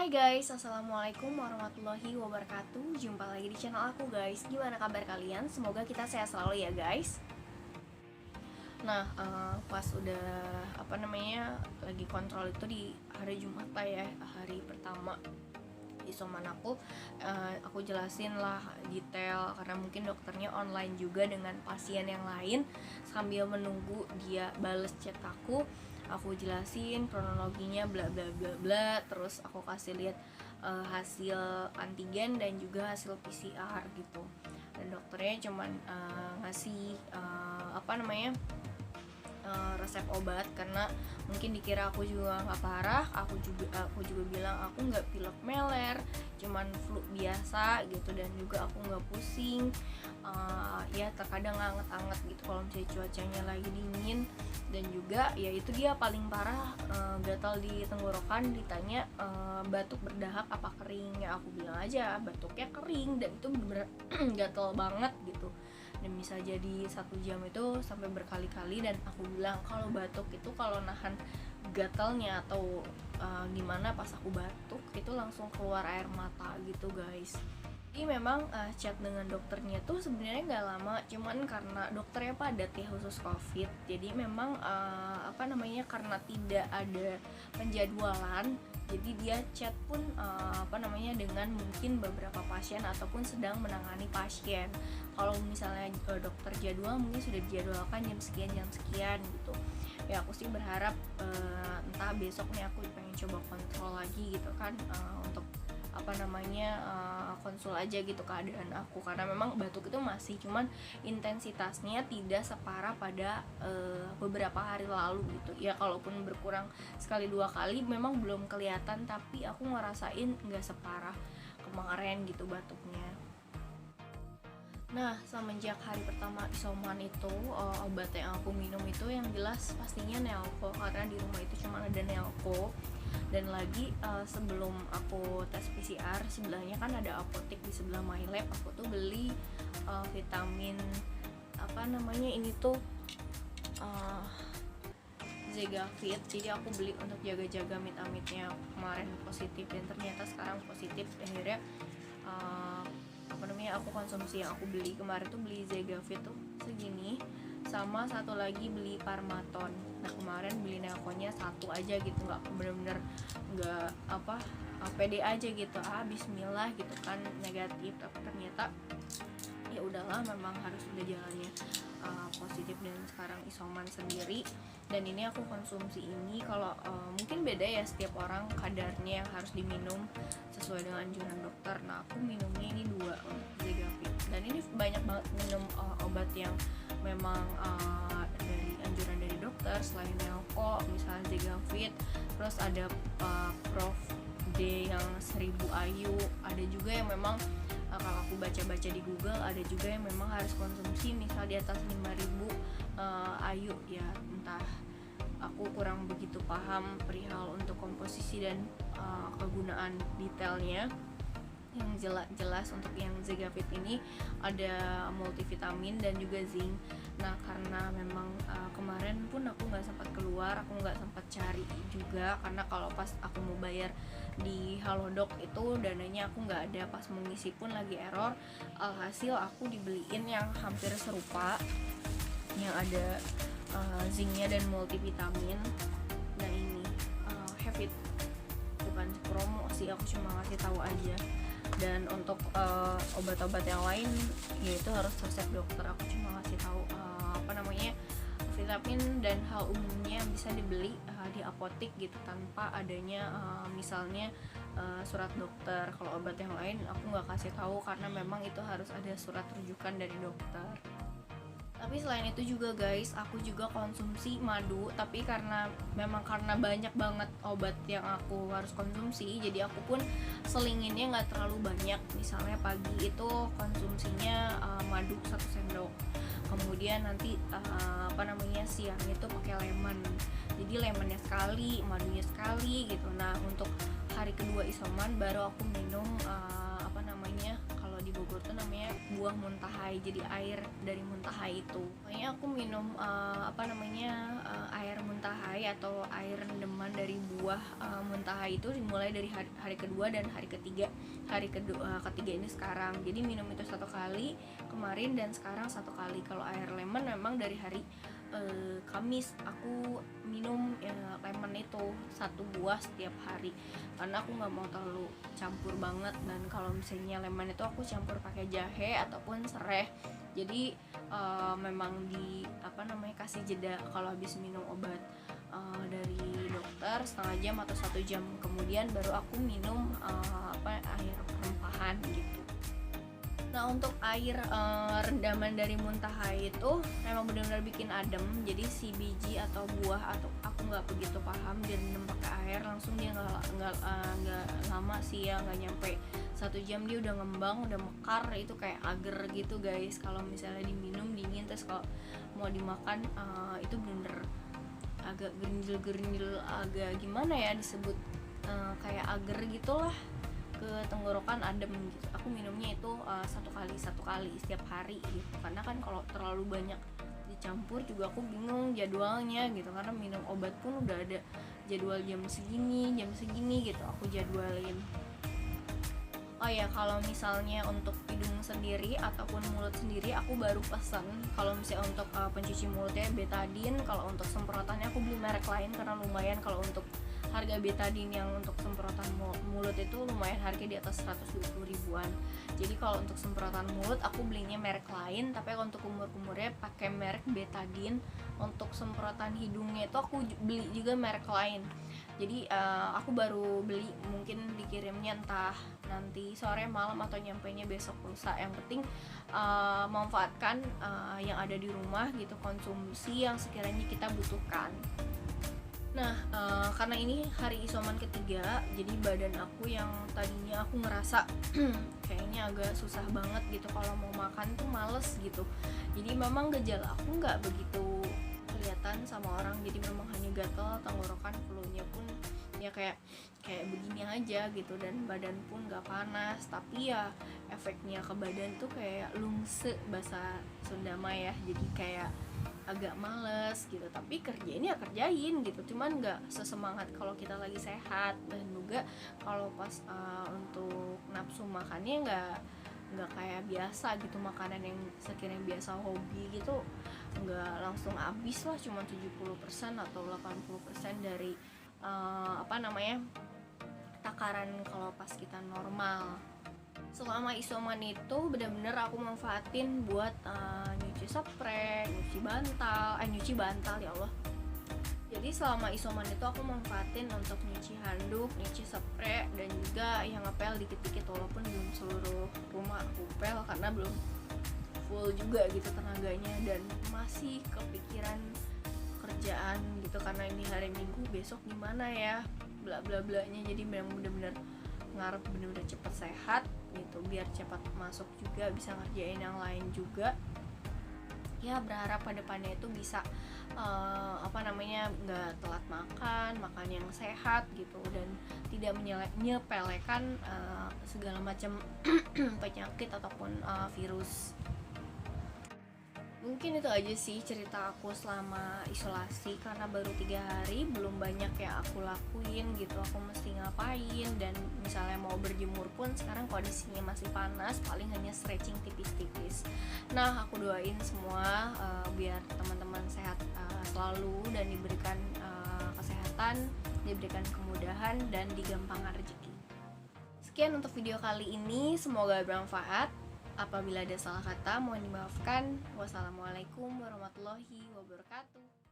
Hai guys, assalamualaikum warahmatullahi wabarakatuh. Jumpa lagi di channel aku guys. Gimana kabar kalian? Semoga kita sehat selalu ya guys. Nah, pas udah lagi kontrol itu di hari Jumat lah ya, hari pertama isoman aku jelasin lah detail karena mungkin dokternya online juga dengan pasien yang lain. Sambil menunggu dia bales chat aku jelasin kronologinya bla bla bla bla, terus aku kasih lihat hasil antigen dan juga hasil PCR gitu. Dan dokternya cuman ngasih resep obat karena mungkin dikira aku juga nggak parah. Aku juga bilang aku nggak pilek meler, cuman flu biasa gitu, dan juga aku nggak pusing. Ya terkadang anget-anget gitu kalau misalnya cuacanya lagi dingin, dan juga ya itu dia paling parah, gatal di tenggorokan. Ditanya batuk berdahak apa kering, ya aku bilang aja batuknya kering dan itu bener gatal banget gitu, dan bisa jadi 1 jam itu sampai berkali-kali. Dan aku bilang kalau batuk itu kalau nahan gatalnya atau gimana pas aku batuk itu langsung keluar air mata gitu guys. Jadi memang chat dengan dokternya tuh sebenarnya nggak lama, cuman karena dokternya padat ya khusus COVID, jadi memang karena tidak ada penjadwalan, jadi dia chat pun dengan mungkin beberapa pasien ataupun sedang menangani pasien. Kalau misalnya dokter jadwal mungkin sudah dijadwalkan jam sekian gitu. Ya aku sih berharap entah besok nih aku pengen coba kontrol lagi gitu kan, untuk konsul aja gitu keadaan aku, karena memang batuk itu masih, cuman intensitasnya tidak separah pada beberapa hari lalu gitu ya. Kalaupun berkurang sekali 2 kali memang belum kelihatan, tapi aku ngerasain nggak separah kemarin gitu batuknya. Nah, semenjak hari pertama isoman itu, obat yang aku minum itu yang jelas pastinya Nelco, karena di rumah itu cuma ada Nelco. Dan lagi sebelum aku tes PCR, sebelahnya kan ada apotek di sebelah MyLab. Aku tuh beli vitamin ini tuh Zegafit. Jadi aku beli untuk jaga-jaga mit-amitnya. Kemarin positif dan ternyata sekarang positif. Akhirnya aku konsumsi yang aku beli kemarin tuh, beli Zegafit tuh segini, sama satu lagi beli Parmaton. Nah kemarin beli Nelconya 1 aja gitu, nggak bener-bener nggak pede aja gitu, bismillah gitu kan, negatif. Tapi ternyata ya udahlah, memang harus udah jalannya positif dan sekarang isoman sendiri. Dan ini aku konsumsi ini kalau mungkin beda ya setiap orang kadarnya yang harus diminum sesuai dengan anjuran dokter. Nah aku minumnya ini 2 Zegafit, dan ini banyak banget minum obat yang memang dari anjuran dari dokter. Selain Nelco misalnya Zegafit, terus ada Prof D yang 1000 IU, ada juga yang memang kalau aku baca-baca di Google ada juga yang memang harus konsumsi misal di atas 5000 IU ya. Entah, aku kurang begitu paham perihal untuk komposisi dan kegunaan detailnya. Yang jelas untuk yang Zegafit ini ada multivitamin dan juga zinc. Nah karena memang kemarin pun aku nggak sempat keluar, aku nggak sempat cari juga, karena kalau pas aku mau bayar di Halodoc itu dananya aku nggak ada, pas mau ngisi pun lagi error. Alhasil aku dibeliin yang hampir serupa, yang ada zincnya dan multivitamin. Nah ini have it, bukan promo sih, aku cuma ngasih tahu aja. Dan untuk obat-obat yang lain yaitu harus resep dokter, aku cuma ngasih tahu vitamin dan hal umumnya bisa dibeli di apotek gitu, tanpa adanya misalnya surat dokter. Kalau obat yang lain aku nggak kasih tahu karena memang itu harus ada surat rujukan dari dokter. Tapi selain itu juga guys, aku juga konsumsi madu, tapi karena banyak banget obat yang aku harus konsumsi, jadi aku pun selinginnya nggak terlalu banyak. Misalnya pagi itu konsumsinya madu 1 sendok, kemudian nanti siang itu pakai lemon, jadi lemonnya sekali, madunya sekali gitu. Nah untuk hari kedua isoman baru aku minum kalau di Bogor jamur tuh namanya buah muntahai, jadi air dari muntahai itu. Pokoknya aku minum air muntahai atau air rendaman dari buah muntahai itu dimulai dari hari kedua dan hari ketiga. Ketiga ini sekarang, jadi minum itu 1 kali kemarin dan sekarang 1 kali. Kalau air lemon memang dari hari Kamis aku minum lemon itu 1 buah setiap hari, karena aku nggak mau terlalu campur banget. Dan kalau misalnya lemon itu aku campur pakai jahe ataupun serai. Jadi memang kasih jeda kalau habis minum obat dari dokter setengah jam atau 1 jam kemudian baru aku minum air rempahan gitu. Nah, untuk air rendaman dari muntahai itu memang benar-benar bikin adem. Jadi si biji atau buah, atau aku nggak begitu paham, direndam pakai air langsung, dia nggak lama sih ya, nggak nyampe 1 jam dia udah ngembang, udah mekar. Itu kayak agar gitu guys. Kalau misalnya diminum dingin, terus kalau mau dimakan itu bener agak gerindil, agak gimana ya disebut, kayak agar gitulah ke tenggorokan, adem gitu. Aku minumnya itu 1 kali setiap hari gitu, karena kan kalau terlalu banyak dicampur juga aku bingung jadwalnya gitu, karena minum obat pun udah ada jadwal jam segini gitu aku jadwalin. Oh ya, kalau misalnya untuk hidung sendiri ataupun mulut sendiri aku baru pesan, kalau misalnya untuk pencuci mulutnya betadine. Kalau untuk semprotannya aku beli merek lain karena lumayan, kalau untuk harga betadine yang untuk semprotan mulut itu lumayan, harga di atas 120 ribuan. Jadi kalau untuk semprotan mulut aku belinya merek lain, tapi kalau untuk kumur-kumurnya pakai merek betadine. Untuk semprotan hidungnya itu aku beli juga merek lain. Jadi aku baru beli, mungkin dikirimnya entah nanti sore, malam, atau nyampainya besok lusa. Yang penting manfaatkan yang ada di rumah gitu, konsumsi yang sekiranya kita butuhkan. Nah, karena ini hari isoman ketiga, jadi badan aku yang tadinya aku ngerasa kayaknya agak susah banget gitu kalau mau makan tuh males gitu. Jadi memang gejala aku nggak begitu kelihatan sama orang, jadi memang hanya gatal tenggorokan, flu-nya pun ya kayak begini aja gitu, dan badan pun nggak panas, tapi ya efeknya ke badan tuh kayak lungse bahasa Sunda mah ya, jadi kayak agak males gitu. Tapi kerjain ya kerjain gitu, cuman nggak sesemangat kalau kita lagi sehat. Dan juga kalau pas untuk nafsu makannya nggak kayak biasa gitu, makanan yang sekiranya biasa hobi gitu nggak langsung habis lah, cuma 70% atau 80% dari takaran kalau pas kita normal. Selama isoman itu benar-benar aku manfaatin buat nyuci spray, nyuci bantal ya Allah. Jadi selama isoman itu aku manfaatin untuk nyuci handuk, nyuci spray, dan juga yang ngepel dikit-dikit, walaupun belum seluruh rumah aku pel karena belum full juga gitu tenaganya, dan masih kepikiran kerjaan gitu karena ini hari Minggu, besok gimana ya, bla bla blanya. Jadi benar-benar ngarep bener-bener cepet sehat gitu, biar cepat masuk juga bisa ngerjain yang lain juga. Ya berharap pada depannya itu bisa nggak telat makan yang sehat gitu, dan tidak menyepelekan segala macam penyakit ataupun virus. Mungkin itu aja sih cerita aku selama isolasi, karena baru 3 hari, belum banyak yang aku lakuin gitu, aku mesti ngapain. Dan misalnya mau berjemur pun sekarang kondisinya masih panas, paling hanya stretching tipis-tipis. Nah, aku doain semua biar teman-teman sehat selalu, dan diberikan kesehatan, diberikan kemudahan, dan digampangkan rezeki. Sekian untuk video kali ini, semoga bermanfaat. Apabila ada salah kata mohon dimaafkan. Wassalamualaikum warahmatullahi wabarakatuh.